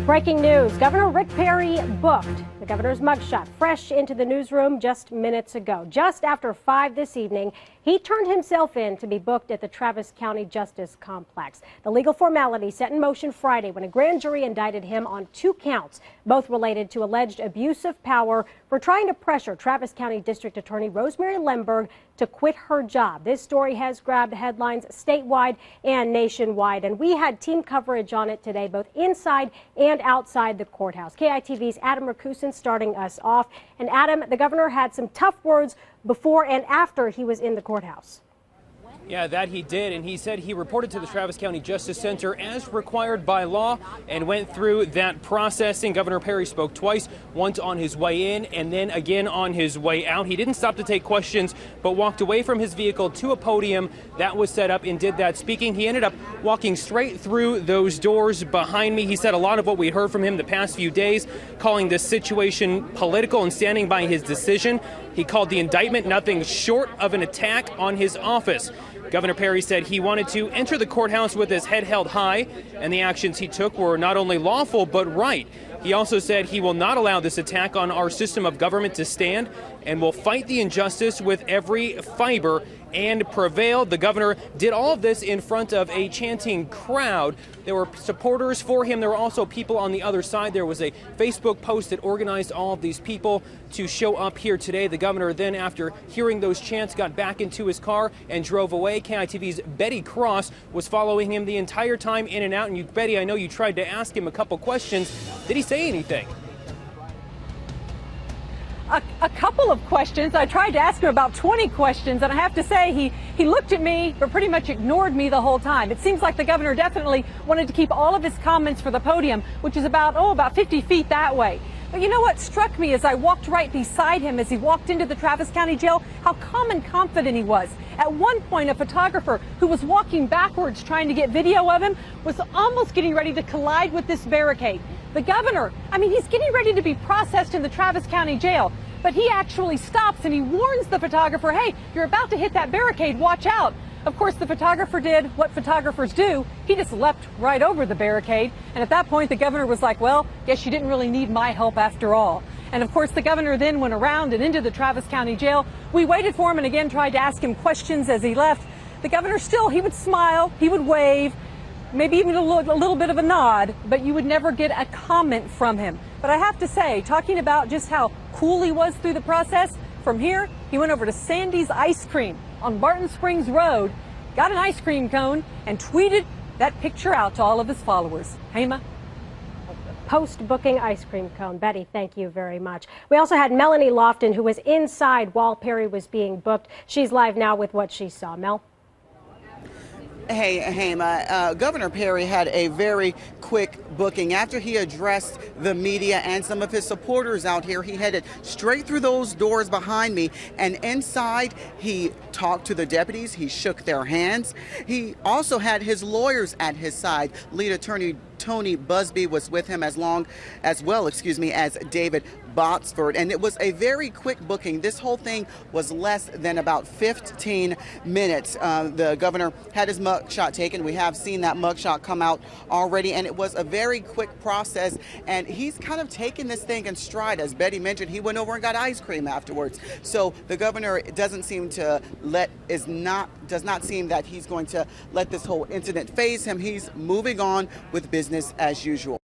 Breaking news, Governor Rick Perry booked. The governor's mugshot fresh into the newsroom just minutes ago. Just after 5 this evening, he turned himself in to be booked at the Travis County Justice Complex. The legal formality set in motion Friday when a grand jury indicted him on 2 counts, both related to alleged abuse of power for trying to pressure Travis County District Attorney Rosemary Lemberg to quit her job. This story has grabbed headlines statewide and nationwide, and we had team coverage on it today, both inside and outside the courthouse. KITV's Adam Rakusin starting us off. And Adam, the governor had some tough words before and after he was in the courthouse. Yeah, that he did, and he said he reported to the Travis County Justice Center as required by law and went through that processing. Governor Perry spoke twice, once on his way in and then again on his way out. He didn't stop to take questions, but walked away from his vehicle to a podium that was set up and did that speaking. He ended up walking straight through those doors behind me. He said a lot of what we heard from him the past few days, calling this situation political and standing by his decision. He called the indictment nothing short of an attack on his office. Governor Perry said he wanted to enter the courthouse with his head held high, and the actions he took were not only lawful but right. He also said he will not allow this attack on our system of government to stand and will fight the injustice with every fiber and prevail. The governor did all of this in front of a chanting crowd. There were supporters for him. There were also people on the other side. There was a Facebook post that organized all of these people to show up here today. The governor then, after hearing those chants, got back into his car and drove away. KITV's Betty Cross was following him the entire time in and out. And Betty, I know you tried to ask him a couple questions. Did he say anything? A couple of questions. I tried to ask him about 20 questions, and I have to say he looked at me but pretty much ignored me the whole time. It seems like the governor definitely wanted to keep all of his comments for the podium, which is about 50 feet that way. But you know what struck me as I walked right beside him as he walked into the Travis County Jail? How calm and confident he was. At one point, a photographer who was walking backwards trying to get video of him was almost getting ready to collide with this barricade. The governor, he's getting ready to be processed in the Travis County Jail, but he actually stops and he warns the photographer, hey, you're about to hit that barricade, watch out. Of course, the photographer did what photographers do. He just leapt right over the barricade. And at that point, the governor was like, well, guess you didn't really need my help after all. And of course, the governor then went around and into the Travis County Jail. We waited for him and again tried to ask him questions as he left. The governor still, he would smile, he would wave, maybe even a little bit of a nod, but you would never get a comment from him. But I have to say, talking about just how cool he was through the process, from here, he went over to Sandy's Ice Cream on Barton Springs Road, got an ice cream cone, and tweeted that picture out to all of his followers. Hema? Post-booking ice cream cone. Betty, thank you very much. We also had Melanie Lofton, who was inside while Perry was being booked. She's live now with what she saw. Mel? Hey, Hema, Governor Perry had a very quick booking. After he addressed the media and some of his supporters out here, he headed straight through those doors behind me, and inside he talked to the deputies, he shook their hands. He also had his lawyers at his side. Lead attorney Tony Busby was with him as well as David Botsford, and it was a very quick booking. This whole thing was less than about 15 minutes. The governor had his mugshot taken. We have seen that mugshot come out already, and it was a very quick process, and he's kind of taken this thing in stride. As Betty mentioned, he went over and got ice cream afterwards. So the governor doesn't seem to does not seem that he's going to let this whole incident faze him. He's moving on with business as usual.